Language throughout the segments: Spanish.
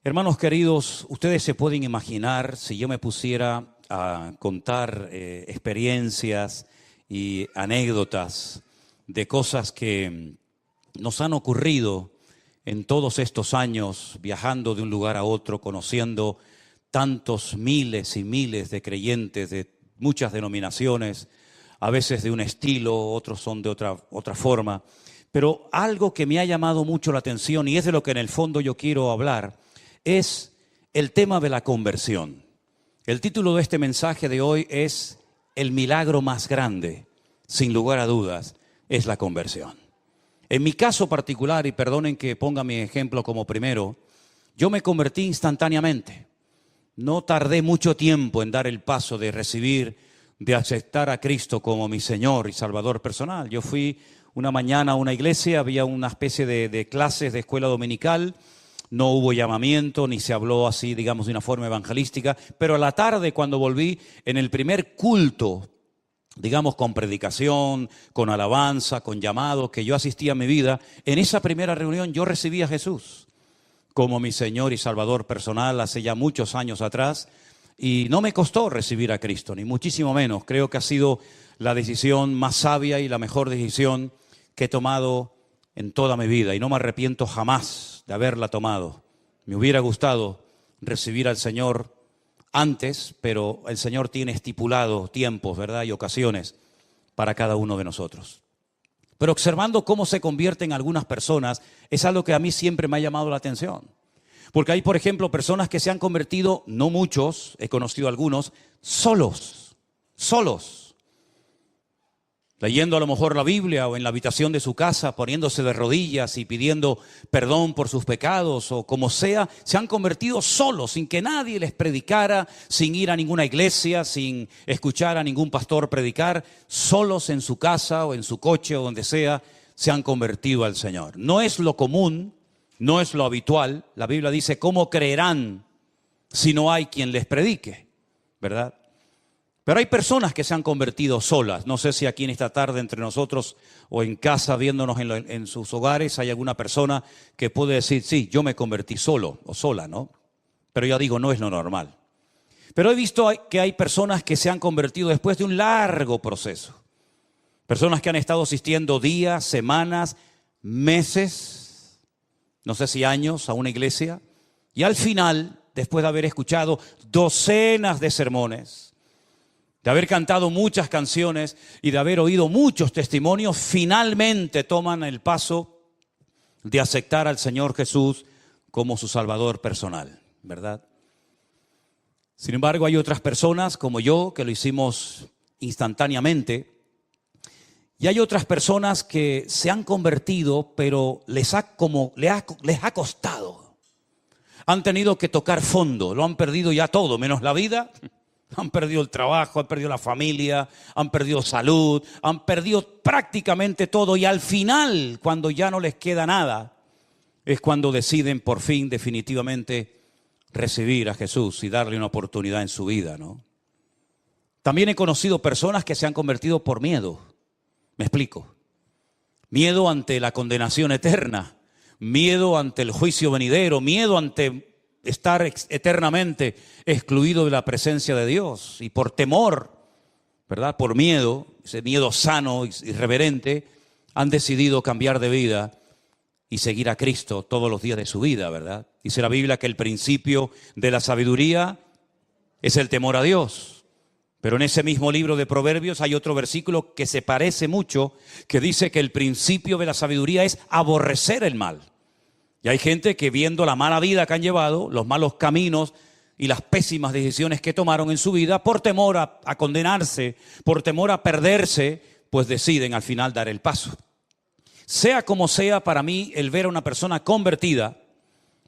Hermanos queridos, ustedes se pueden imaginar si yo me pusiera a contar experiencias y anécdotas de cosas que nos han ocurrido en todos estos años, viajando de un lugar a otro, conociendo tantos miles y miles de creyentes de muchas denominaciones, a veces de un estilo, otros son de otra forma. Pero algo que me ha llamado mucho la atención, y es de lo que en el fondo yo quiero hablar, es el tema de la conversión. El título de este mensaje de hoy es El milagro más grande, sin lugar a dudas, es la conversión. En mi caso particular, y perdonen que ponga mi ejemplo como primero, yo me convertí instantáneamente. No tardé mucho tiempo en dar el paso de recibir, de aceptar a Cristo como mi Señor y Salvador personal. Yo fui una mañana a una iglesia, había una especie de clases de escuela dominical. No hubo llamamiento, ni se habló así, digamos, de una forma evangelística. Pero a la tarde, cuando volví, en el primer culto, digamos, con predicación, con alabanza, con llamado, que yo asistí a mi vida, en esa primera reunión yo recibí a Jesús como mi Señor y Salvador personal hace ya muchos años atrás. Y no me costó recibir a Cristo, ni muchísimo menos. Creo que ha sido la decisión más sabia y la mejor decisión que he tomado en toda mi vida. Y no me arrepiento jamás de haberla tomado. Me hubiera gustado recibir al Señor antes, pero el Señor tiene estipulado tiempos, ¿verdad? Y ocasiones para cada uno de nosotros. Pero observando cómo se convierten algunas personas, es algo que a mí siempre me ha llamado la atención. Porque hay, por ejemplo, personas que se han convertido, no muchos, he conocido algunos, solos. Leyendo a lo mejor la Biblia o en la habitación de su casa, poniéndose de rodillas y pidiendo perdón por sus pecados o como sea, se han convertido solos, sin que nadie les predicara, sin ir a ninguna iglesia, sin escuchar a ningún pastor predicar, solos en su casa o en su coche o donde sea, se han convertido al Señor. No es lo común, no es lo habitual. La Biblia dice, ¿cómo creerán si no hay quien les predique? ¿Verdad? Pero hay personas que se han convertido solas. No sé si aquí en esta tarde entre nosotros o en casa viéndonos en sus hogares hay alguna persona que puede decir, sí, yo me convertí solo o sola, ¿no? Pero ya digo, no es lo normal. Pero he visto que hay personas que se han convertido después de un largo proceso. Personas que han estado asistiendo días, semanas, meses, no sé si años a una iglesia. Y al final, después de haber escuchado docenas de sermones, de haber cantado muchas canciones y de haber oído muchos testimonios, finalmente toman el paso de aceptar al Señor Jesús como su Salvador personal, ¿verdad? Sin embargo, hay otras personas como yo que lo hicimos instantáneamente y hay otras personas que se han convertido, pero les ha costado. Han tenido que tocar fondo, lo han perdido ya todo, menos la vida. Han perdido el trabajo, han perdido la familia, han perdido salud, han perdido prácticamente todo. Y al final, cuando ya no les queda nada, es cuando deciden por fin definitivamente recibir a Jesús y darle una oportunidad en su vida, ¿no? También he conocido personas que se han convertido por miedo. Me explico. Miedo ante la condenación eterna, miedo ante el juicio venidero, miedo ante estar eternamente excluido de la presencia de Dios. Y por temor, ¿verdad? Por miedo, ese miedo sano y reverente, han decidido cambiar de vida y seguir a Cristo todos los días de su vida, ¿verdad? Dice la Biblia que el principio de la sabiduría es el temor a Dios. Pero en ese mismo libro de Proverbios hay otro versículo que se parece mucho, que dice que el principio de la sabiduría es aborrecer el mal. Y hay gente que viendo la mala vida que han llevado, los malos caminos y las pésimas decisiones que tomaron en su vida, por temor a condenarse, por temor a perderse, pues deciden al final dar el paso. Sea como sea, para mí el ver a una persona convertida,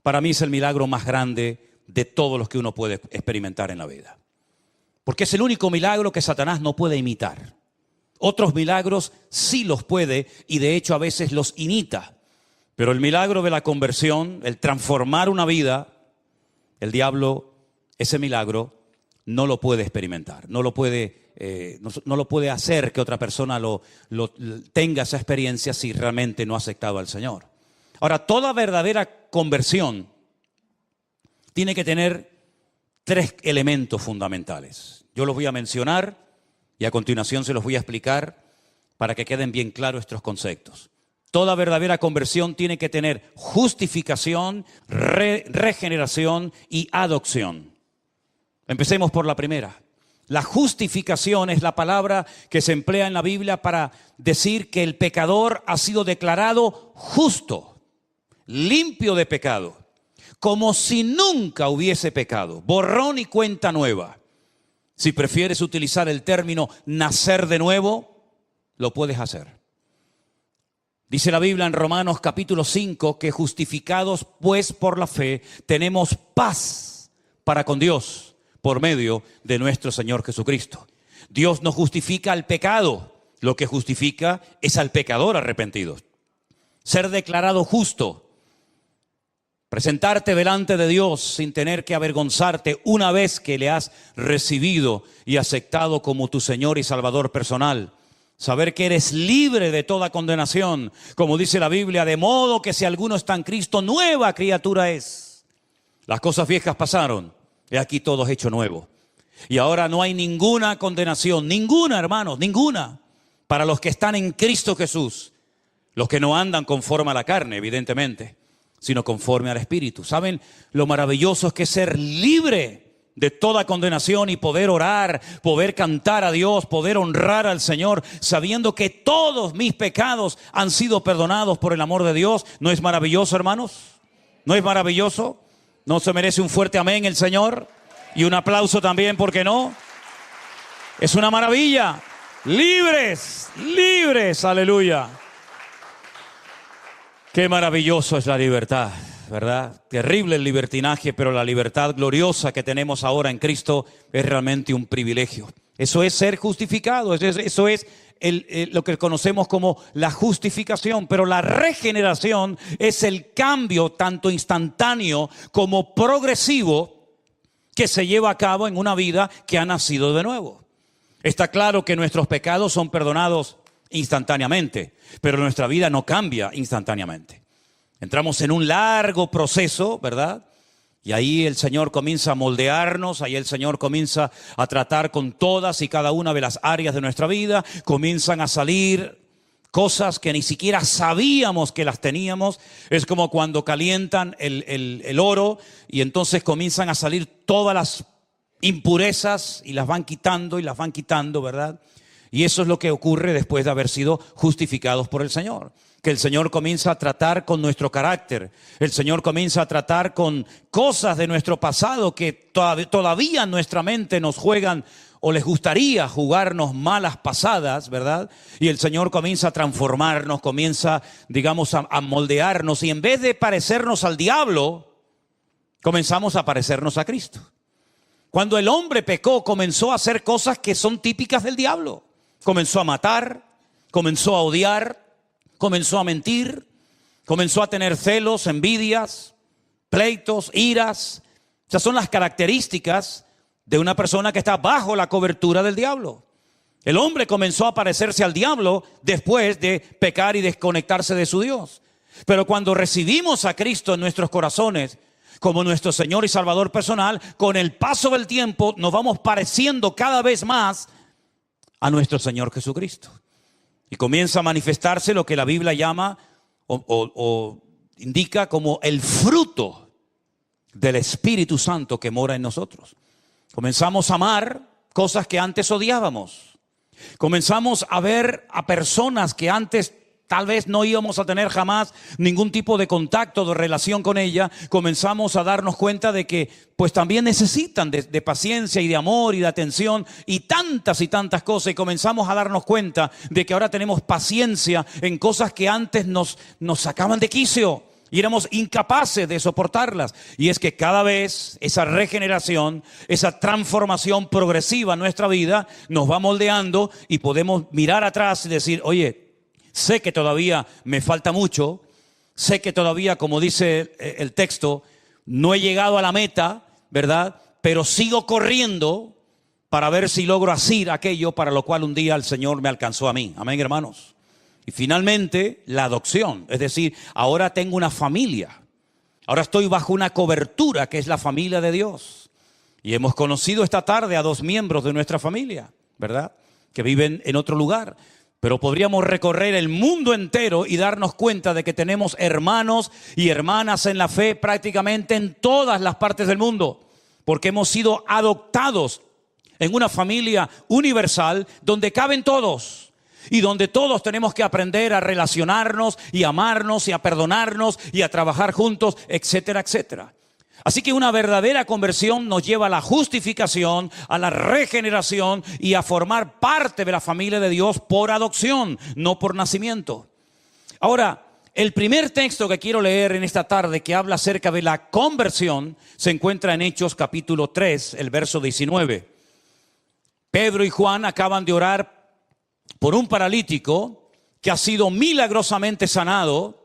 para mí es el milagro más grande de todos los que uno puede experimentar en la vida. Porque es el único milagro que Satanás no puede imitar. Otros milagros sí los puede y de hecho a veces los imita. Pero el milagro de la conversión, el transformar una vida, el diablo, ese milagro, no lo puede experimentar. No lo puede hacer que otra persona tenga esa experiencia si realmente no ha aceptado al Señor. Ahora, toda verdadera conversión tiene que tener 3 elementos fundamentales. Yo los voy a mencionar y a continuación se los voy a explicar para que queden bien claros estos conceptos. Toda verdadera conversión tiene que tener justificación, regeneración y adopción. Empecemos por la primera. La justificación es la palabra que se emplea en la Biblia para decir que el pecador ha sido declarado justo, limpio de pecado, como si nunca hubiese pecado, borrón y cuenta nueva. Si prefieres utilizar el término nacer de nuevo, lo puedes hacer. Dice la Biblia en Romanos capítulo 5 que justificados pues por la fe tenemos paz para con Dios por medio de nuestro Señor Jesucristo. Dios no justifica al pecado, lo que justifica es al pecador arrepentido. Ser declarado justo, presentarte delante de Dios sin tener que avergonzarte una vez que le has recibido y aceptado como tu Señor y Salvador personal. Saber que eres libre de toda condenación, como dice la Biblia, de modo que si alguno está en Cristo, nueva criatura es. Las cosas viejas pasaron, he aquí todo es hecho nuevo. Y ahora no hay ninguna condenación, ninguna, hermanos, ninguna, para los que están en Cristo Jesús. Los que no andan conforme a la carne, evidentemente, sino conforme al Espíritu. ¿Saben lo maravilloso es que ser libre de toda condenación y poder orar, poder cantar a Dios, poder honrar al Señor, sabiendo que todos mis pecados han sido perdonados por el amor de Dios? ¿No es maravilloso, hermanos? ¿No es maravilloso? ¿No se merece un fuerte amén el Señor? Y un aplauso también, ¿por qué no? Es una maravilla. Libres, libres, aleluya. Qué maravilloso es la libertad, ¿verdad? Terrible el libertinaje, pero la libertad gloriosa que tenemos ahora en Cristo es realmente un privilegio. Eso es ser justificado, eso es lo que conocemos como la justificación. Pero la regeneración es el cambio tanto instantáneo como progresivo que se lleva a cabo en una vida que ha nacido de nuevo. Está claro que nuestros pecados son perdonados instantáneamente, pero nuestra vida no cambia instantáneamente. Entramos en un largo proceso, ¿verdad? Y ahí el Señor comienza a moldearnos, ahí el Señor comienza a tratar con todas y cada una de las áreas de nuestra vida. Comienzan a salir cosas que ni siquiera sabíamos que las teníamos. Es como cuando calientan el oro y entonces comienzan a salir todas las impurezas y las van quitando, ¿verdad? Y eso es lo que ocurre después de haber sido justificados por el Señor. Que el Señor comienza a tratar con nuestro carácter. El Señor comienza a tratar con cosas de nuestro pasado que todavía en nuestra mente nos juegan o les gustaría jugarnos malas pasadas, ¿verdad? Y el Señor comienza a transformarnos, comienza, digamos, a moldearnos. Y en vez de parecernos al diablo, comenzamos a parecernos a Cristo. Cuando el hombre pecó, comenzó a hacer cosas que son típicas del diablo. Comenzó a matar, comenzó a odiar, comenzó a mentir, comenzó a tener celos, envidias, pleitos, iras. Esas son las características de una persona que está bajo la cobertura del diablo. El hombre comenzó a parecerse al diablo después de pecar y desconectarse de su Dios. Pero cuando recibimos a Cristo en nuestros corazones como nuestro Señor y Salvador personal, con el paso del tiempo nos vamos pareciendo cada vez más a nuestro Señor Jesucristo. Y comienza a manifestarse lo que la Biblia llama o indica como el fruto del Espíritu Santo que mora en nosotros. Comenzamos a amar cosas que antes odiábamos. Comenzamos a ver a personas que antes tal vez no íbamos a tener jamás ningún tipo de contacto, de relación con ella. Comenzamos a darnos cuenta de que pues también necesitan de paciencia y de amor y de atención y tantas cosas. Y comenzamos a darnos cuenta de que ahora tenemos paciencia en cosas que antes nos sacaban de quicio y éramos incapaces de soportarlas. Y es que cada vez esa regeneración, esa transformación progresiva en nuestra vida nos va moldeando y podemos mirar atrás y decir, oye, sé que todavía me falta mucho, sé que todavía, como dice el texto, no he llegado a la meta, ¿verdad? Pero sigo corriendo para ver si logro hacer aquello para lo cual un día el Señor me alcanzó a mí. Amén, hermanos. Y finalmente, la adopción. Es decir, ahora tengo una familia. Ahora estoy bajo una cobertura que es la familia de Dios. Y hemos conocido esta tarde a 2 miembros de nuestra familia, ¿verdad? Que viven en otro lugar. Pero podríamos recorrer el mundo entero y darnos cuenta de que tenemos hermanos y hermanas en la fe prácticamente en todas las partes del mundo. Porque hemos sido adoptados en una familia universal donde caben todos. Y donde todos tenemos que aprender a relacionarnos y amarnos y a perdonarnos y a trabajar juntos, etcétera, etcétera. Así que una verdadera conversión nos lleva a la justificación, a la regeneración y a formar parte de la familia de Dios por adopción, no por nacimiento. Ahora, el primer texto que quiero leer en esta tarde que habla acerca de la conversión se encuentra en Hechos capítulo 3, el verso 19. Pedro y Juan acaban de orar por un paralítico que ha sido milagrosamente sanado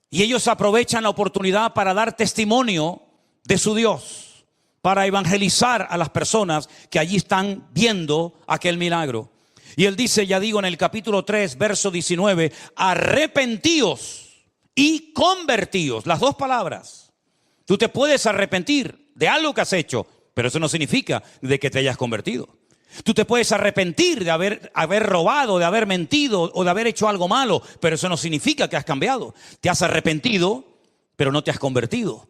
y ellos aprovechan la oportunidad para dar testimonio de su Dios, para evangelizar a las personas que allí están viendo aquel milagro. Y él dice, ya digo en el capítulo 3, verso 19, arrepentíos y convertíos, las 2 palabras. Tú te puedes arrepentir de algo que has hecho, pero eso no significa de que te hayas convertido. Tú te puedes arrepentir de haber robado, de haber mentido o de haber hecho algo malo, pero eso no significa que has cambiado. Te has arrepentido, pero no te has convertido.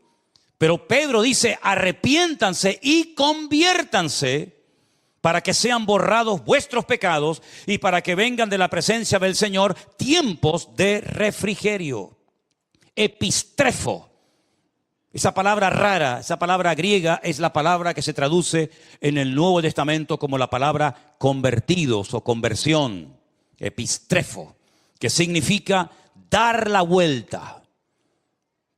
Pero Pedro dice, arrepiéntanse y conviértanse para que sean borrados vuestros pecados y para que vengan de la presencia del Señor tiempos de refrigerio. Epistrefo. Esa palabra rara, esa palabra griega es la palabra que se traduce en el Nuevo Testamento como la palabra convertidos o conversión, epistrefo, que significa dar la vuelta,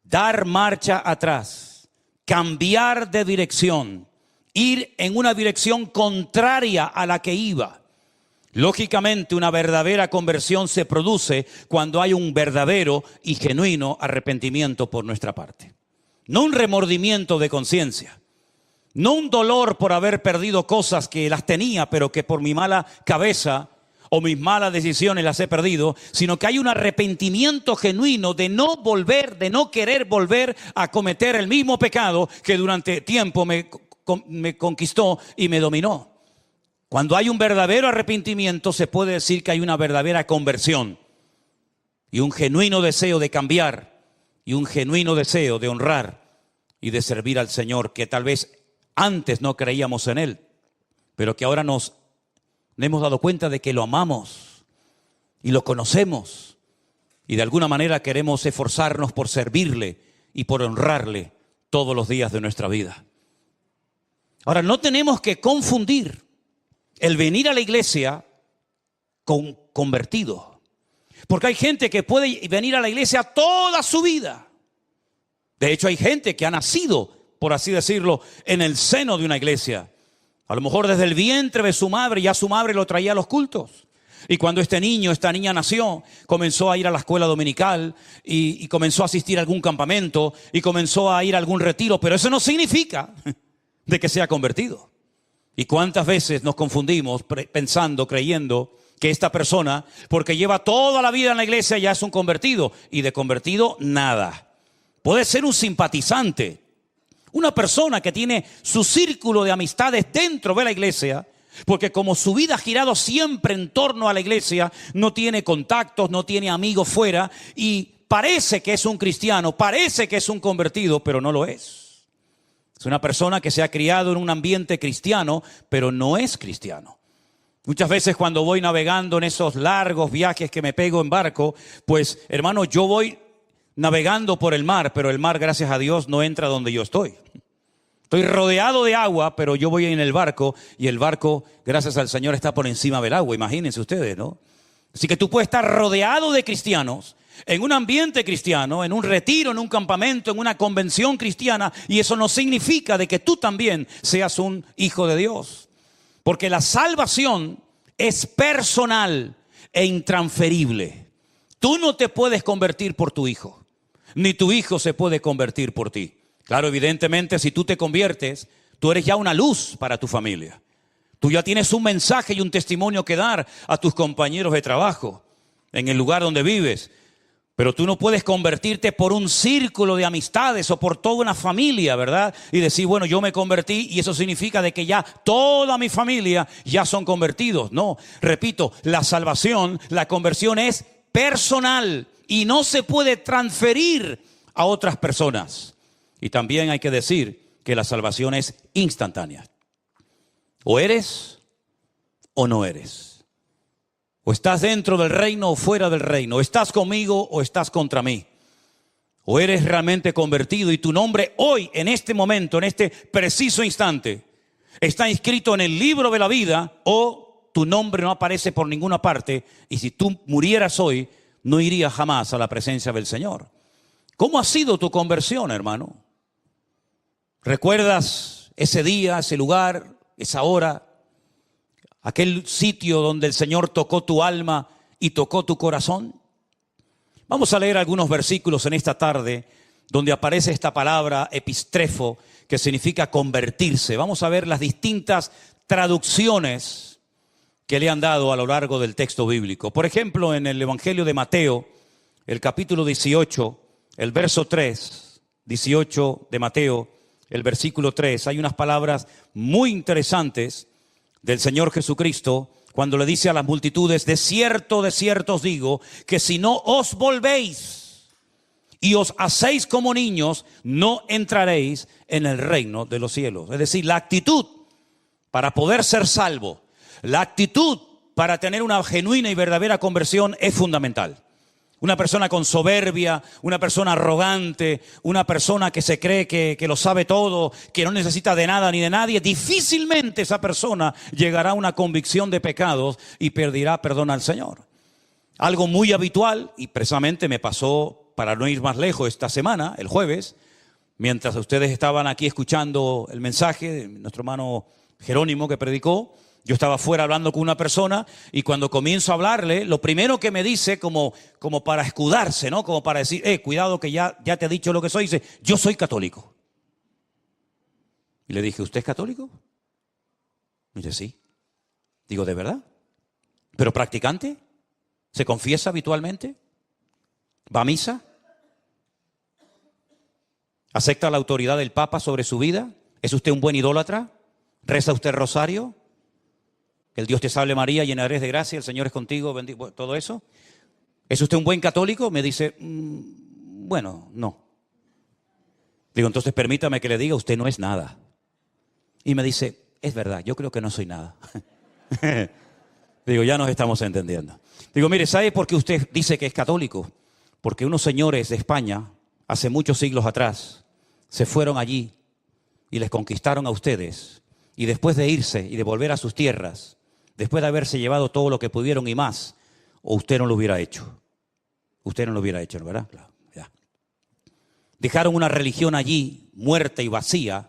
dar marcha atrás, cambiar de dirección, ir en una dirección contraria a la que iba. Lógicamente, una verdadera conversión se produce cuando hay un verdadero y genuino arrepentimiento por nuestra parte. No un remordimiento de conciencia, no un dolor por haber perdido cosas que las tenía, pero que por mi mala cabeza o mis malas decisiones las he perdido, sino que hay un arrepentimiento genuino de no volver, de no querer volver a cometer el mismo pecado que durante tiempo me conquistó y me dominó. Cuando hay un verdadero arrepentimiento, se puede decir que hay una verdadera conversión y un genuino deseo de cambiar. Y un genuino deseo de honrar y de servir al Señor, que tal vez antes no creíamos en Él, pero que ahora nos hemos dado cuenta de que lo amamos y lo conocemos. Y de alguna manera queremos esforzarnos por servirle y por honrarle todos los días de nuestra vida. Ahora, no tenemos que confundir el venir a la iglesia con convertido. Porque hay gente que puede venir a la iglesia toda su vida. De hecho, hay gente que ha nacido, por así decirlo, en el seno de una iglesia. A lo mejor desde el vientre de su madre, ya su madre lo traía a los cultos. Y cuando este niño, esta niña nació, comenzó a ir a la escuela dominical y comenzó a asistir a algún campamento y comenzó a ir a algún retiro. Pero eso no significa de que sea convertido. ¿Y cuántas veces nos confundimos pensando, creyendo que esta persona, porque lleva toda la vida en la iglesia, ya es un convertido? Y de convertido, nada. Puede ser un simpatizante, una persona que tiene su círculo de amistades dentro de la iglesia, porque como su vida ha girado siempre en torno a la iglesia, no tiene contactos, no tiene amigos fuera, y parece que es un cristiano, parece que es un convertido, pero no lo es. Es una persona que se ha criado en un ambiente cristiano, pero no es cristiano. Muchas veces cuando voy navegando en esos largos viajes que me pego en barco, pues hermano, yo voy navegando por el mar, pero el mar, gracias a Dios, no entra donde yo estoy. Estoy rodeado de agua, pero yo voy en el barco y el barco, gracias al Señor, está por encima del agua. Imagínense ustedes, ¿no? Así que tú puedes estar rodeado de cristianos, en un ambiente cristiano, en un retiro, en un campamento, en una convención cristiana, y eso no significa de que tú también seas un hijo de Dios. Porque la salvación es personal e intransferible. Tú no te puedes convertir por tu hijo, ni tu hijo se puede convertir por ti. Claro, evidentemente, si tú te conviertes, tú eres ya una luz para tu familia. Tú ya tienes un mensaje y un testimonio que dar a tus compañeros de trabajo, en el lugar donde vives. Pero tú no puedes convertirte por un círculo de amistades o por toda una familia, ¿verdad? Y decir, bueno, yo me convertí y eso significa de que ya toda mi familia ya son convertidos. No, repito, la salvación, la conversión es personal y no se puede transferir a otras personas. Y también hay que decir que la salvación es instantánea. O eres o no eres. O estás dentro del reino o fuera del reino. O estás conmigo o estás contra mí. O eres realmente convertido y tu nombre hoy, en este momento, en este preciso instante, está inscrito en el libro de la vida, o tu nombre no aparece por ninguna parte. Y si tú murieras hoy, no irías jamás a la presencia del Señor. ¿Cómo ha sido tu conversión, hermano? ¿Recuerdas ese día, ese lugar, esa hora? Aquel sitio donde el Señor tocó tu alma y tocó tu corazón. Vamos a leer algunos versículos en esta tarde donde aparece esta palabra epistrefo, que significa convertirse. Vamos a ver las distintas traducciones que le han dado a lo largo del texto bíblico. Por ejemplo, en el Evangelio de Mateo, el capítulo 18, el verso 3, 18 de Mateo, el versículo 3, hay unas palabras muy interesantes del Señor Jesucristo, cuando le dice a las multitudes, de cierto os digo, que si no os volvéis y os hacéis como niños, no entraréis en el reino de los cielos. Es decir, la actitud para poder ser salvo, la actitud para tener una genuina y verdadera conversión es fundamental. Una persona con soberbia, una persona arrogante, una persona que se cree que lo sabe todo, que no necesita de nada ni de nadie, difícilmente esa persona llegará a una convicción de pecados y pedirá perdón al Señor. Algo muy habitual, y precisamente me pasó, para no ir más lejos, esta semana, el jueves, mientras ustedes estaban aquí escuchando el mensaje de nuestro hermano Jerónimo que predicó. Yo estaba fuera hablando con una persona y cuando comienzo a hablarle, lo primero que me dice, como para escudarse, ¿no? Como para decir, cuidado que ya te he dicho lo que soy, dice, yo soy católico. Y le dije, ¿usted es católico? Y dice, sí. Digo, ¿de verdad? ¿Pero practicante? ¿Se confiesa habitualmente? ¿Va a misa? ¿Acepta la autoridad del Papa sobre su vida? ¿Es usted un buen idólatra? ¿Reza usted el rosario? Que el Dios te salve María, llena eres de gracia, el Señor es contigo, bendito, todo eso. ¿Es usted un buen católico? Me dice, bueno, no. Digo, entonces permítame que le diga, usted no es nada. Y me dice, es verdad, yo creo que no soy nada. Digo, ya nos estamos entendiendo. Digo, mire, ¿sabe por qué usted dice que es católico? Porque unos señores de España, hace muchos siglos atrás, se fueron allí y les conquistaron a ustedes. Y después de irse y de volver a sus tierras, después de haberse llevado todo lo que pudieron y más, o usted no lo hubiera hecho. Usted no lo hubiera hecho, ¿verdad? Claro, ya. Dejaron una religión allí, muerta y vacía,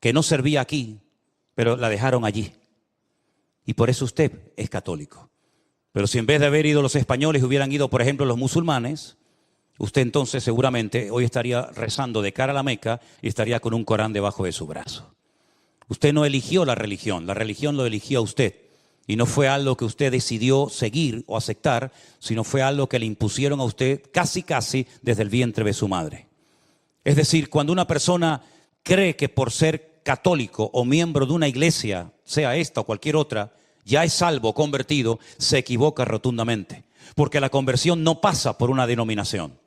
que no servía aquí, pero la dejaron allí. Y por eso usted es católico. Pero si en vez de haber ido los españoles hubieran ido, por ejemplo, los musulmanes, usted entonces seguramente hoy estaría rezando de cara a la Meca y estaría con un Corán debajo de su brazo. Usted no eligió la religión lo eligió a usted. Y no fue algo que usted decidió seguir o aceptar, sino fue algo que le impusieron a usted casi desde el vientre de su madre. Es decir, cuando una persona cree que por ser católico o miembro de una iglesia, sea esta o cualquier otra, ya es salvo, convertido, se equivoca rotundamente. Porque la conversión no pasa por una denominación.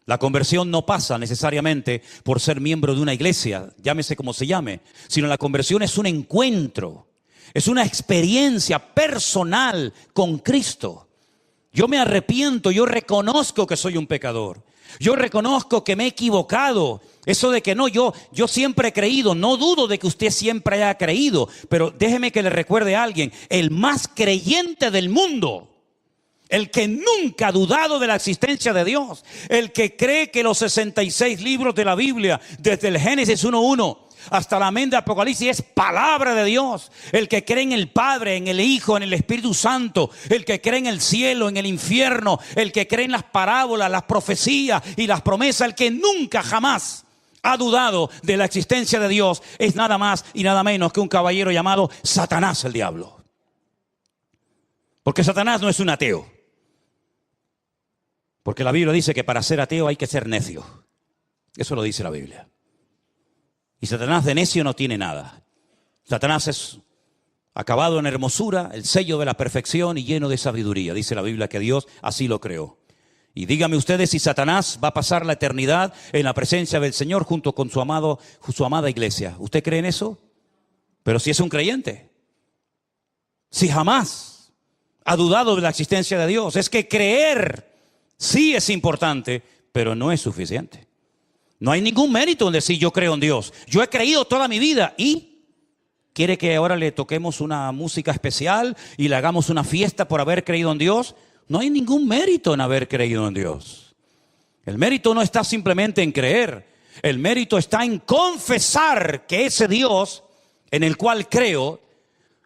La conversión no pasa necesariamente por ser miembro de una iglesia, llámese como se llame, sino la conversión es un encuentro, es una experiencia personal con Cristo. Yo me arrepiento, yo reconozco que soy un pecador, yo reconozco que me he equivocado. Eso de que no, yo siempre he creído, no dudo de que usted siempre haya creído, pero déjeme que le recuerde a alguien, el más creyente del mundo, el que nunca ha dudado de la existencia de Dios, el que cree que los 66 libros de la Biblia, desde el Génesis 1:1 hasta la amén de Apocalipsis, es palabra de Dios, el que cree en el Padre, en el Hijo, en el Espíritu Santo, el que cree en el cielo, en el infierno, el que cree en las parábolas, las profecías y las promesas, el que nunca jamás ha dudado de la existencia de Dios, es nada más y nada menos que un caballero llamado Satanás, el diablo. Porque Satanás no es un ateo. Porque la Biblia dice que para ser ateo hay que ser necio. Eso lo dice la Biblia. Y Satanás de necio no tiene nada. Satanás es acabado en hermosura, el sello de la perfección y lleno de sabiduría. Dice la Biblia que Dios así lo creó. Y díganme ustedes si Satanás va a pasar la eternidad en la presencia del Señor junto con su amada iglesia. ¿Usted cree en eso? Pero si es un creyente. Si jamás ha dudado de la existencia de Dios. Es que creer sí es importante, pero no es suficiente. No hay ningún mérito en decir yo creo en Dios. Yo he creído toda mi vida y... ¿Quiere que ahora le toquemos una música especial y le hagamos una fiesta por haber creído en Dios? No hay ningún mérito en haber creído en Dios. El mérito no está simplemente en creer. El mérito está en confesar que ese Dios en el cual creo,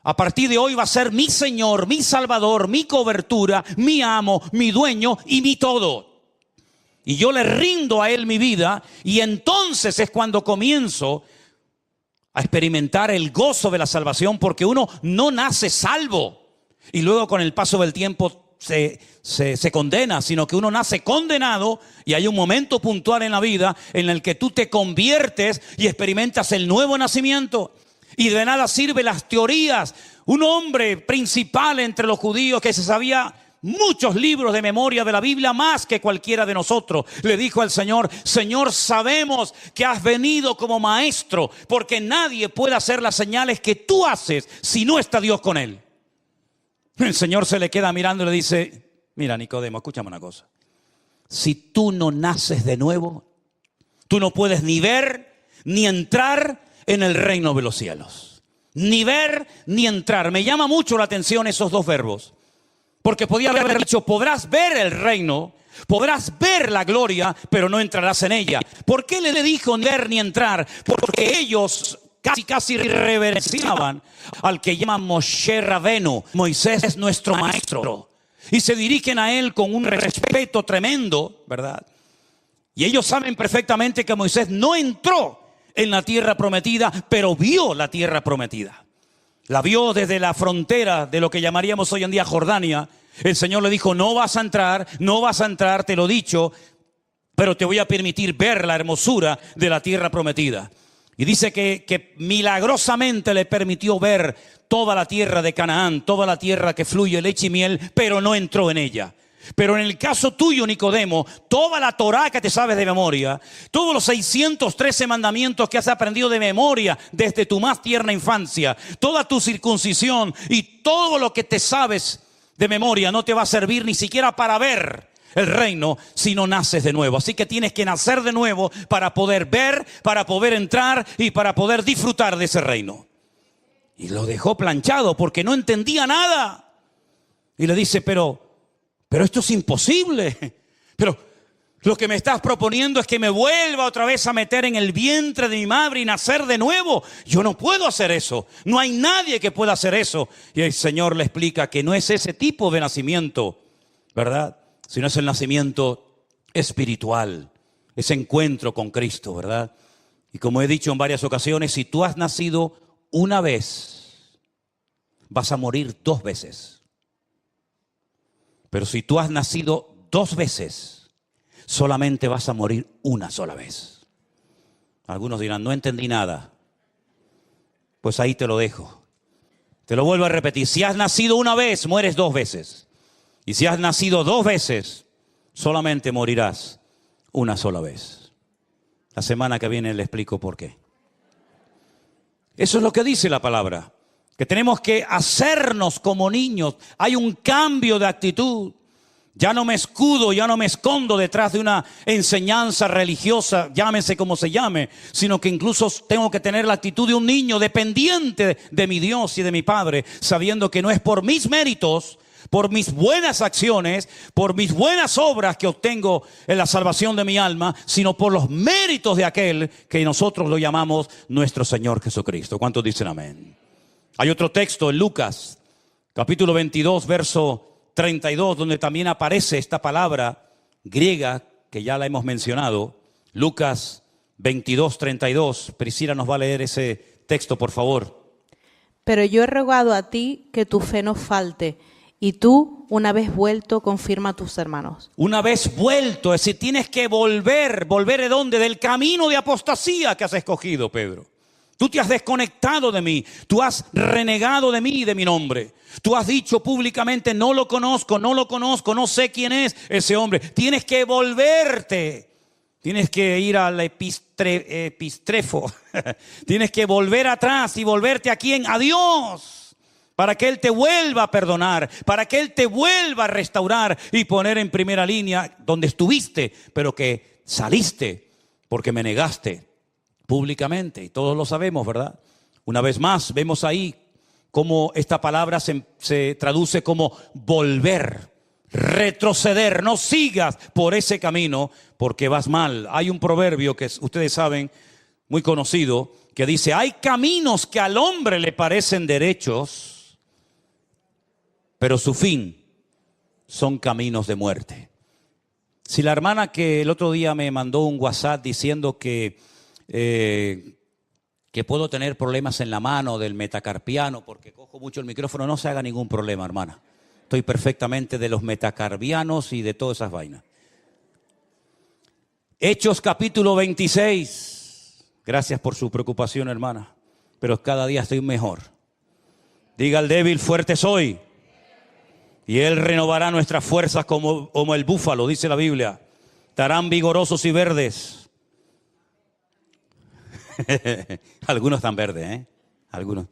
a partir de hoy va a ser mi Señor, mi Salvador, mi cobertura, mi amo, mi dueño y mi todo. Y yo le rindo a Él mi vida y entonces es cuando comienzo a experimentar el gozo de la salvación, porque uno no nace salvo y luego con el paso del tiempo se condena, sino que uno nace condenado y hay un momento puntual en la vida en el que tú te conviertes y experimentas el nuevo nacimiento. Y de nada sirven las teorías. Un hombre principal entre los judíos que se sabía muchos libros de memoria de la Biblia, más que cualquiera de nosotros, le dijo al Señor: Señor, sabemos que has venido como maestro, porque nadie puede hacer las señales que tú haces si no está Dios con él. El Señor se le queda mirando y le dice: mira, Nicodemo, escúchame una cosa. Si tú no naces de nuevo, tú no puedes ni ver ni entrar en el reino de los cielos. Ni ver ni entrar. Me llama mucho la atención esos dos verbos. Porque podía haber dicho: podrás ver el reino, podrás ver la gloria, pero no entrarás en ella. ¿Por qué le dijo ni ver ni entrar? Porque ellos casi reverenciaban al que llaman Moshe Rabenu. Moisés es nuestro maestro. Y se dirigen a él con un respeto tremendo, ¿verdad? Y ellos saben perfectamente que Moisés no entró en la tierra prometida, pero vio la tierra prometida. La vio desde la frontera de lo que llamaríamos hoy en día Jordania. El Señor le dijo: no vas a entrar, te lo he dicho, pero te voy a permitir ver la hermosura de la tierra prometida. Y dice que milagrosamente le permitió ver toda la tierra de Canaán, toda la tierra que fluye leche y miel, pero no entró en ella. Pero en el caso tuyo, Nicodemo, toda la Torá que te sabes de memoria, todos los 613 mandamientos que has aprendido de memoria desde tu más tierna infancia, toda tu circuncisión y todo lo que te sabes de memoria no te va a servir ni siquiera para ver el reino si no naces de nuevo. Así que tienes que nacer de nuevo para poder ver, para poder entrar y para poder disfrutar de ese reino. Y lo dejó planchado porque no entendía nada. Y le dice: pero esto es imposible. Pero lo que me estás proponiendo es que me vuelva otra vez a meter en el vientre de mi madre y nacer de nuevo. Yo no puedo hacer eso. No hay nadie que pueda hacer eso. Y el Señor le explica que no es ese tipo de nacimiento, ¿verdad? Sino es el nacimiento espiritual, ese encuentro con Cristo, ¿verdad? Y como he dicho en varias ocasiones, si tú has nacido una vez, vas a morir 2 veces. Pero si tú has nacido 2 veces, solamente vas a morir una sola vez. Algunos dirán: no entendí nada. Pues ahí te lo dejo. Te lo vuelvo a repetir: si has nacido una vez, mueres 2 veces. Y si has nacido 2 veces, solamente morirás una sola vez. La semana que viene le explico por qué. Eso es lo que dice la palabra. Que tenemos que hacernos como niños. Hay un cambio de actitud. Ya no me escudo, ya no me escondo detrás de una enseñanza religiosa, llámese como se llame, sino que incluso tengo que tener la actitud de un niño dependiente de mi Dios y de mi Padre, sabiendo que no es por mis méritos, por mis buenas acciones, por mis buenas obras que obtengo en la salvación de mi alma, sino por los méritos de aquel que nosotros lo llamamos nuestro Señor Jesucristo. ¿Cuántos dicen amén? Hay otro texto en Lucas, capítulo 22, verso 32, donde también aparece esta palabra griega que ya la hemos mencionado. Lucas 22, 32. Priscila nos va a leer ese texto, por favor. Pero yo he rogado a ti que tu fe no falte, Y tú, una vez vuelto, confirma a tus hermanos. Una vez vuelto, es decir, tienes que volver. ¿Volver de dónde? Del camino de apostasía que has escogido, Pedro. Tú te has desconectado de mí, tú has renegado de mí y de mi nombre. Tú has dicho públicamente, no lo conozco, no sé quién es ese hombre. Tienes que volverte, tienes que ir al epistrefo, tienes que volver atrás y volverte a quién, a Dios, para que Él te vuelva a perdonar, para que Él te vuelva a restaurar y poner en primera línea donde estuviste, pero que saliste porque me negaste públicamente, y todos lo sabemos, ¿verdad? Una vez más, vemos ahí cómo esta palabra se traduce como volver, retroceder. No sigas por ese camino porque vas mal. Hay un proverbio que ustedes saben, muy conocido, que dice, hay caminos que al hombre le parecen derechos, pero su fin son caminos de muerte. Si la hermana que el otro día me mandó un WhatsApp diciendo que puedo tener problemas en la mano del metacarpiano porque cojo mucho el micrófono, no se haga ningún problema, hermana. Estoy perfectamente de los metacarpianos y de todas esas vainas. Hechos capítulo 26. Gracias por su preocupación, hermana. Pero cada día estoy mejor. Diga al débil, fuerte soy. Y Él renovará nuestras fuerzas como el búfalo, dice la Biblia. Estarán vigorosos y verdes. Algunos están verdes, Algunos.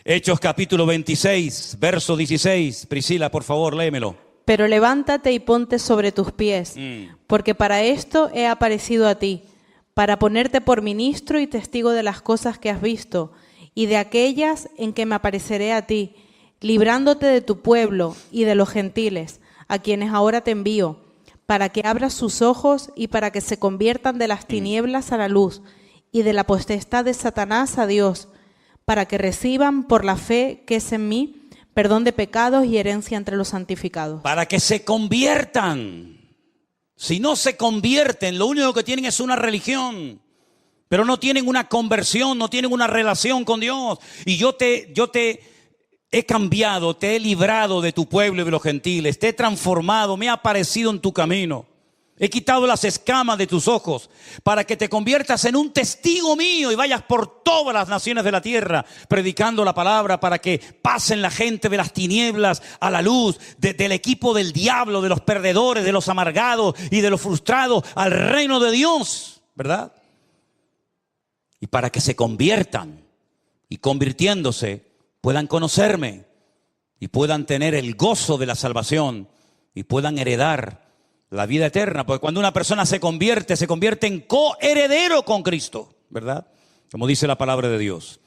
Hechos capítulo 26, verso 16. Priscila, por favor, léemelo. Pero levántate y ponte sobre tus pies, porque para esto he aparecido a ti, para ponerte por ministro y testigo de las cosas que has visto, y de aquellas en que me apareceré a ti, librándote de tu pueblo y de los gentiles, a quienes ahora te envío, para que abras sus ojos y para que se conviertan de las tinieblas a la luz, y de la potestad de Satanás a Dios, para que reciban por la fe que es en mí, perdón de pecados y herencia entre los santificados. Para que se conviertan. Si no se convierten, lo único que tienen es una religión, pero no tienen una conversión, no tienen una relación con Dios. Y yo te he cambiado, te he librado de tu pueblo y de los gentiles, te he transformado, me he aparecido en tu camino. He quitado las escamas de tus ojos para que te conviertas en un testigo mío y vayas por todas las naciones de la tierra predicando la palabra, para que pasen la gente de las tinieblas a la luz, del equipo del diablo, de los perdedores, de los amargados y de los frustrados al reino de Dios, ¿verdad? Y para que se conviertan y convirtiéndose puedan conocerme y puedan tener el gozo de la salvación y puedan heredar la vida eterna, porque cuando una persona se convierte en coheredero con Cristo, ¿verdad? Como dice la palabra de Dios.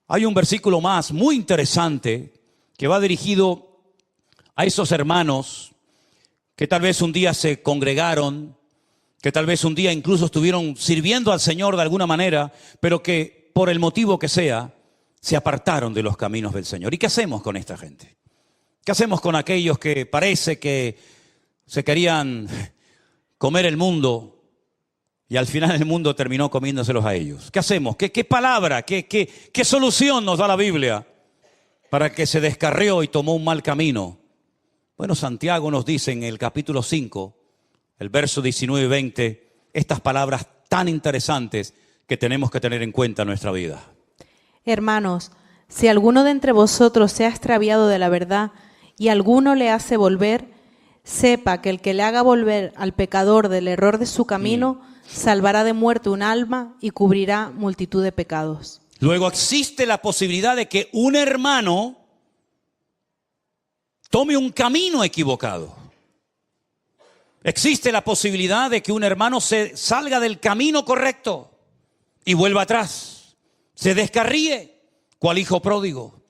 Hay un versículo más muy interesante que va dirigido a esos hermanos que tal vez un día se congregaron, que tal vez un día incluso estuvieron sirviendo al Señor de alguna manera, pero que por el motivo que sea, se apartaron de los caminos del Señor. ¿Y qué hacemos con esta gente? ¿Qué hacemos con aquellos que parece que se querían comer el mundo y al final el mundo terminó comiéndoselos a ellos? ¿Qué hacemos? ¿Qué palabra, qué solución nos da la Biblia para que se descarrió y tomó un mal camino? Bueno, Santiago nos dice en el capítulo 5, el verso 19 y 20, estas palabras tan interesantes que tenemos que tener en cuenta en nuestra vida. Hermanos, si alguno de entre vosotros se ha extraviado de la verdad y alguno le hace volver, sepa que el que le haga volver al pecador del error de su camino, salvará de muerte un alma y cubrirá multitud de pecados. Luego existe la posibilidad de que un hermano tome un camino equivocado. Existe la posibilidad de que un hermano se salga del camino correcto y vuelva atrás, se descarríe, cual hijo pródigo.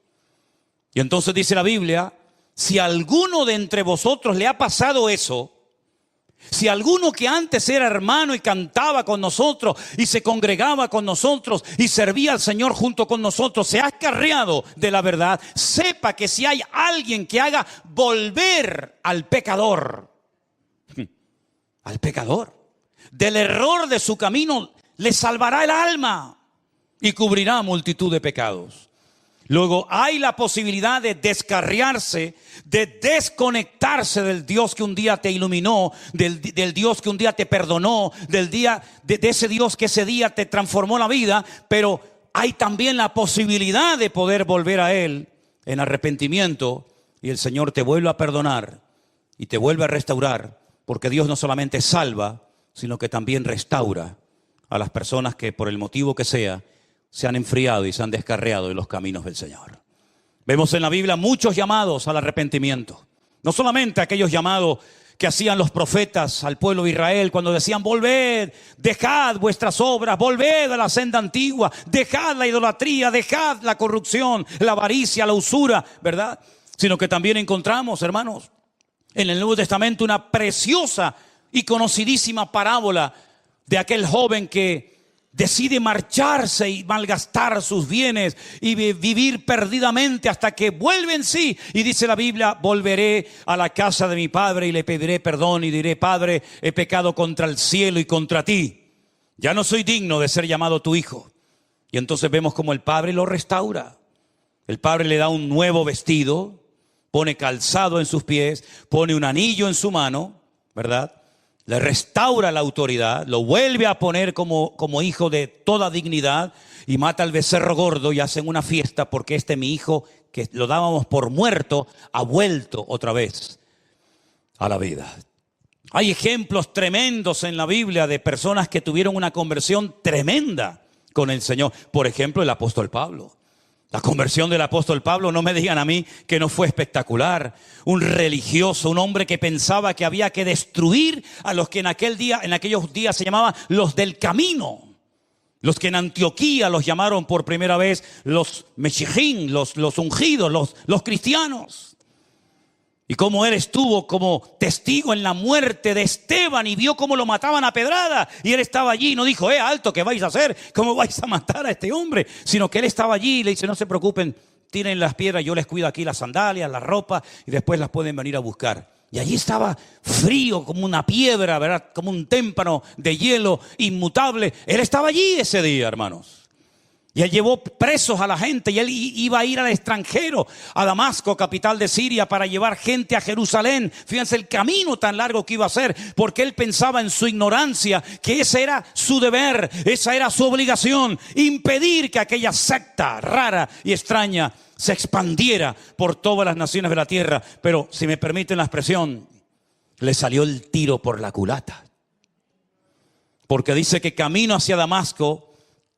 Y entonces dice la Biblia, si a alguno de entre vosotros le ha pasado eso, si alguno que antes era hermano y cantaba con nosotros y se congregaba con nosotros y servía al Señor junto con nosotros, se ha escarriado de la verdad, sepa que si hay alguien que haga volver al pecador, del error de su camino, le salvará el alma y cubrirá multitud de pecados. Luego hay la posibilidad de descarriarse, de desconectarse del Dios que un día te iluminó, del Dios que un día te perdonó, de ese Dios que ese día te transformó la vida. Pero hay también la posibilidad de poder volver a Él en arrepentimiento, y el Señor te vuelve a perdonar y te vuelve a restaurar, porque Dios no solamente salva, sino que también restaura a las personas que por el motivo que sea se han enfriado y se han descarriado de los caminos del Señor. Vemos en la Biblia muchos llamados al arrepentimiento. No solamente aquellos llamados que hacían los profetas al pueblo de Israel cuando decían: volved, dejad vuestras obras, volved a la senda antigua, dejad la idolatría, dejad la corrupción, la avaricia, la usura, ¿verdad? Sino que también encontramos, hermanos, en el Nuevo Testamento una preciosa y conocidísima parábola de aquel joven que decide marcharse y malgastar sus bienes y vivir perdidamente hasta que vuelve en sí. Y dice la Biblia: volveré a la casa de mi padre y le pediré perdón y diré: Padre, he pecado contra el cielo y contra ti. Ya no soy digno de ser llamado tu hijo. Y entonces vemos como el padre lo restaura. El padre le da un nuevo vestido, pone calzado en sus pies, pone un anillo en su mano, ¿verdad? Le restaura la autoridad, lo vuelve a poner como hijo de toda dignidad, y mata al becerro gordo y hacen una fiesta porque mi hijo, que lo dábamos por muerto, ha vuelto otra vez a la vida. Hay ejemplos tremendos en la Biblia de personas que tuvieron una conversión tremenda con el Señor. Por ejemplo, el apóstol Pablo. La conversión del apóstol Pablo, no me digan a mí que no fue espectacular. Un religioso, un hombre que pensaba que había que destruir a los que en aquellos días se llamaban los del camino. Los que en Antioquía los llamaron por primera vez los Meshijín, los ungidos, los cristianos. Y cómo él estuvo como testigo en la muerte de Esteban y vio cómo lo mataban a pedrada. Y él estaba allí y no dijo: alto, ¿qué vais a hacer? ¿Cómo vais a matar a este hombre? Sino que él estaba allí y le dice: no se preocupen, tiren las piedras, yo les cuido aquí las sandalias, la ropa, y después las pueden venir a buscar. Y allí estaba frío como una piedra, ¿verdad? Como un témpano de hielo inmutable. Él estaba allí ese día, hermanos. Y él llevó presos a la gente, y él iba a ir al extranjero, a Damasco, capital de Siria, para llevar gente a Jerusalén. Fíjense el camino tan largo que iba a hacer, porque él pensaba en su ignorancia que ese era su deber, esa era su obligación: impedir que aquella secta rara y extraña se expandiera por todas las naciones de la tierra. Pero, si me permiten la expresión, le salió el tiro por la culata. Porque dice que camino hacia Damasco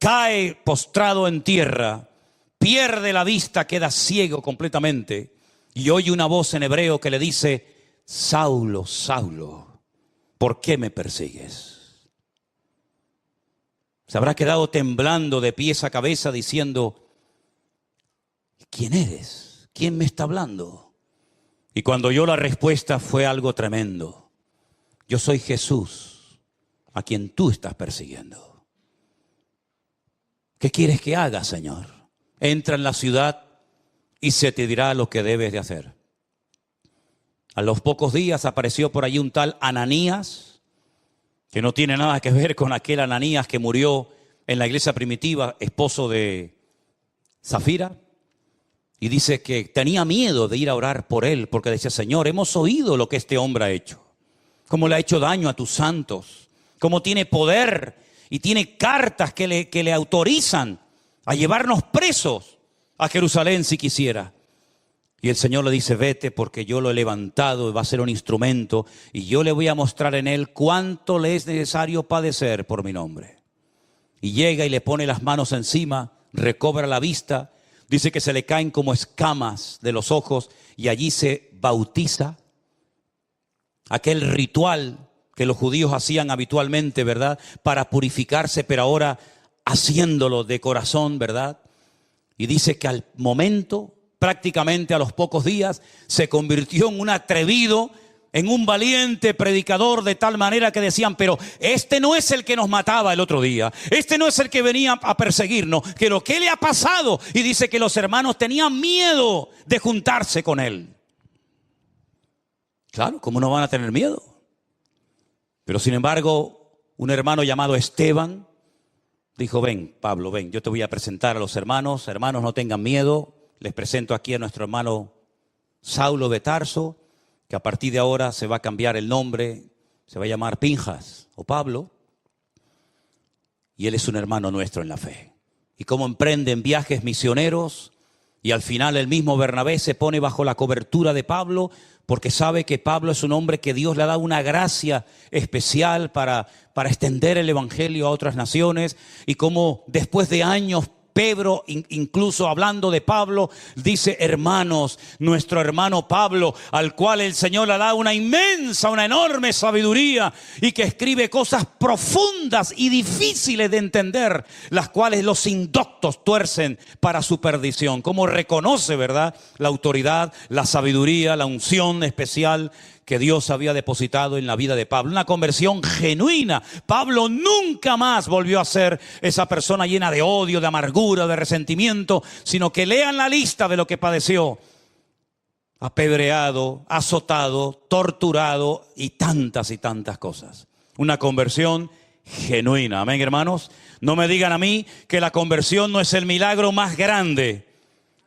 cae postrado en tierra, pierde la vista, queda ciego completamente, y oye una voz en hebreo que le dice: Saulo, Saulo, ¿por qué me persigues? Se habrá quedado temblando de pies a cabeza diciendo: ¿quién eres? ¿Quién me está hablando? Y cuando oyó la respuesta fue algo tremendo: yo soy Jesús, a quien tú estás persiguiendo. ¿Qué quieres que haga, Señor? Entra en la ciudad y se te dirá lo que debes de hacer. A los pocos días apareció por allí un tal Ananías, que no tiene nada que ver con aquel Ananías que murió en la iglesia primitiva, esposo de Zafira. Y dice que tenía miedo de ir a orar por él, porque decía: Señor, hemos oído lo que este hombre ha hecho, cómo le ha hecho daño a tus santos, cómo tiene poder y tiene cartas que le autorizan a llevarnos presos a Jerusalén si quisiera. Y el Señor le dice: vete, porque yo lo he levantado, va a ser un instrumento, y yo le voy a mostrar en él cuánto le es necesario padecer por mi nombre. Y llega y le pone las manos encima, recobra la vista, dice que se le caen como escamas de los ojos, y allí se bautiza. Aquel ritual que los judíos hacían habitualmente, ¿verdad?, para purificarse, pero ahora haciéndolo de corazón, ¿verdad? Y dice que al momento, prácticamente a los pocos días, se convirtió en un atrevido, en un valiente predicador, de tal manera que decían: pero este no es el que nos mataba el otro día, este no es el que venía a perseguirnos, que lo que le ha pasado. Y dice que los hermanos tenían miedo de juntarse con él. Claro, ¿cómo no van a tener miedo? Pero sin embargo, un hermano llamado Esteban dijo: ven, Pablo, ven, yo te voy a presentar a los hermanos. Hermanos, no tengan miedo, les presento aquí a nuestro hermano Saulo de Tarso, que a partir de ahora se va a cambiar el nombre, se va a llamar Pinjas o Pablo, y él es un hermano nuestro en la fe. Y cómo emprenden viajes misioneros, y al final el mismo Bernabé se pone bajo la cobertura de Pablo, porque sabe que Pablo es un hombre que Dios le ha dado una gracia especial para extender el evangelio a otras naciones, y cómo después de años Pedro, incluso hablando de Pablo, dice: hermanos, nuestro hermano Pablo, al cual el Señor le da una inmensa, una enorme sabiduría, y que escribe cosas profundas y difíciles de entender, las cuales los indoctos tuercen para su perdición. Como reconoce, ¿verdad?, la autoridad, la sabiduría, la unción especial que Dios había depositado en la vida de Pablo. Una conversión genuina. Pablo nunca más volvió a ser esa persona llena de odio, de amargura, de resentimiento, sino que lean la lista de lo que padeció: apedreado, azotado, torturado y tantas cosas. Una conversión genuina. Amén, hermanos. No me digan a mí que la conversión no es el milagro más grande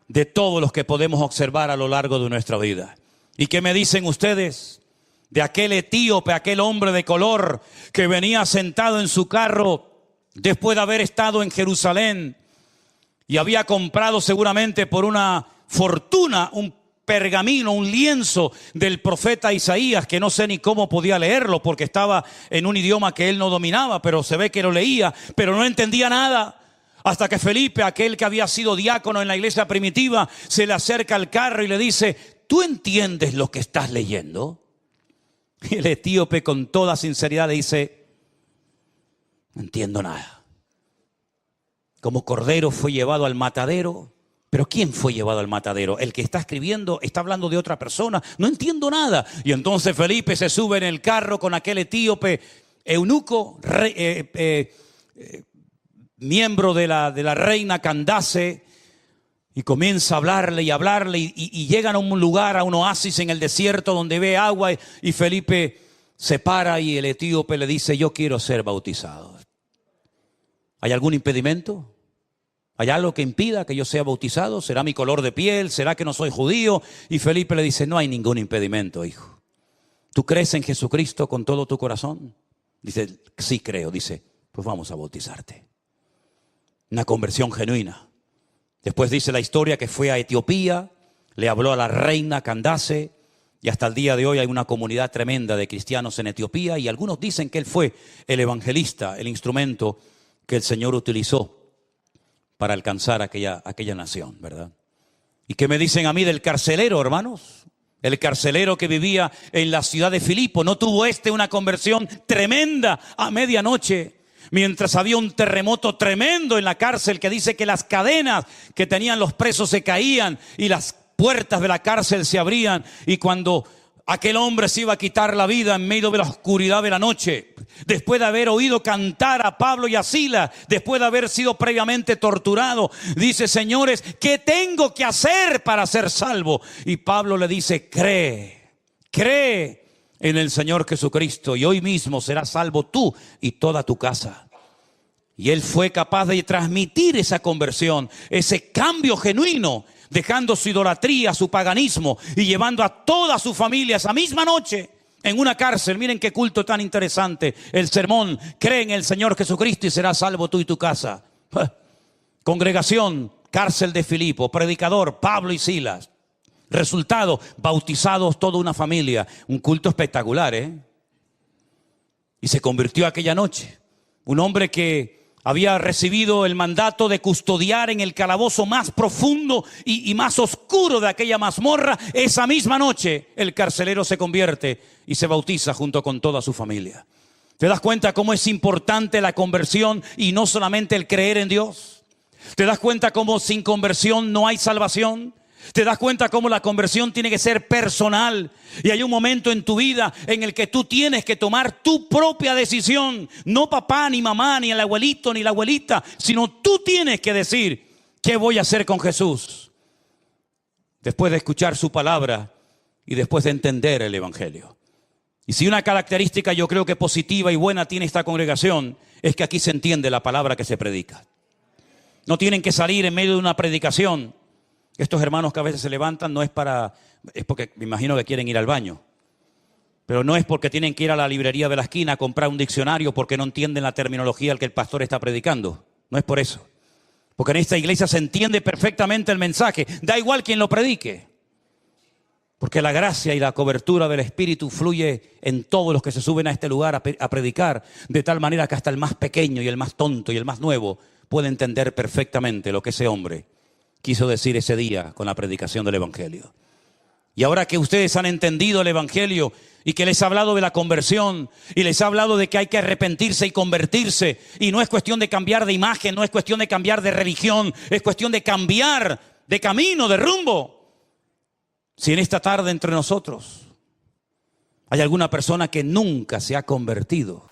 de todos los que podemos observar a lo largo de nuestra vida. ¿Y qué me dicen ustedes de aquel etíope, aquel hombre de color que venía sentado en su carro después de haber estado en Jerusalén y había comprado seguramente por una fortuna un pergamino, un lienzo del profeta Isaías, que no sé ni cómo podía leerlo porque estaba en un idioma que él no dominaba, pero se ve que lo leía, pero no entendía nada? Hasta que Felipe, aquel que había sido diácono en la iglesia primitiva, se le acerca al carro y le dice: ¿tú entiendes lo que estás leyendo? Y el etíope, con toda sinceridad, le dice: no entiendo nada. Como cordero fue llevado al matadero. ¿Pero quién fue llevado al matadero? El que está escribiendo está hablando de otra persona. No entiendo nada. Y entonces Felipe se sube en el carro con aquel etíope eunuco, miembro de la reina Candace, y comienza a hablarle y llegan a un lugar, a un oasis en el desierto donde ve agua, y Felipe se para y el etíope le dice: yo quiero ser bautizado. ¿Hay algún impedimento? ¿Hay algo que impida que yo sea bautizado? ¿Será mi color de piel? ¿Será que no soy judío? Y Felipe le dice: no hay ningún impedimento, hijo. ¿Tú crees en Jesucristo con todo tu corazón? Dice: sí creo. Dice: pues vamos a bautizarte. Una conversión genuina. Después dice la historia que fue a Etiopía, le habló a la reina Candace, y hasta el día de hoy hay una comunidad tremenda de cristianos en Etiopía, y algunos dicen que él fue el evangelista, el instrumento que el Señor utilizó para alcanzar aquella nación, ¿verdad? ¿Y qué me dicen a mí del carcelero, hermanos? El carcelero que vivía en la ciudad de Filipo, ¿no tuvo una conversión tremenda a medianoche? Mientras había un terremoto tremendo en la cárcel que dice que las cadenas que tenían los presos se caían y las puertas de la cárcel se abrían, y cuando aquel hombre se iba a quitar la vida en medio de la oscuridad de la noche, después de haber oído cantar a Pablo y a Silas, después de haber sido previamente torturado, dice: señores, ¿qué tengo que hacer para ser salvo? Y Pablo le dice: cree en el Señor Jesucristo y hoy mismo serás salvo tú y toda tu casa. Y él fue capaz de transmitir esa conversión, ese cambio genuino, dejando su idolatría, su paganismo, y llevando a toda su familia esa misma noche en una cárcel. Miren qué culto tan interesante. El sermón: cree en el Señor Jesucristo y serás salvo tú y tu casa. Congregación, cárcel de Filipo, predicador, Pablo y Silas. Resultado: bautizados toda una familia. Un culto espectacular, Y se convirtió aquella noche. Un hombre que había recibido el mandato de custodiar en el calabozo más profundo y más oscuro de aquella mazmorra. Esa misma noche el carcelero se convierte y se bautiza junto con toda su familia. ¿Te das cuenta cómo es importante la conversión y no solamente el creer en Dios? ¿Te das cuenta cómo sin conversión no hay salvación? ¿Te das cuenta cómo la conversión tiene que ser personal? Y hay un momento en tu vida en el que tú tienes que tomar tu propia decisión. No papá, ni mamá, ni el abuelito, ni la abuelita, sino tú tienes que decir: ¿qué voy a hacer con Jesús? Después de escuchar su palabra y después de entender el evangelio. Y si una característica yo creo que positiva y buena tiene esta congregación, es que aquí se entiende la palabra que se predica. No tienen que salir en medio de una predicación Estos hermanos que a veces se levantan es porque me imagino que quieren ir al baño. Pero no es porque tienen que ir a la librería de la esquina a comprar un diccionario porque no entienden la terminología al que el pastor está predicando. No es por eso. Porque en esta iglesia se entiende perfectamente el mensaje. Da igual quien lo predique. Porque la gracia y la cobertura del Espíritu fluye en todos los que se suben a este lugar a predicar. De tal manera que hasta el más pequeño y el más tonto y el más nuevo puede entender perfectamente lo que ese hombre quiso decir ese día con la predicación del Evangelio. Y ahora que ustedes han entendido el Evangelio y que les ha hablado de la conversión y les ha hablado de que hay que arrepentirse y convertirse, y no es cuestión de cambiar de imagen, no es cuestión de cambiar de religión, es cuestión de cambiar de camino, de rumbo. Si en esta tarde entre nosotros hay alguna persona que nunca se ha convertido,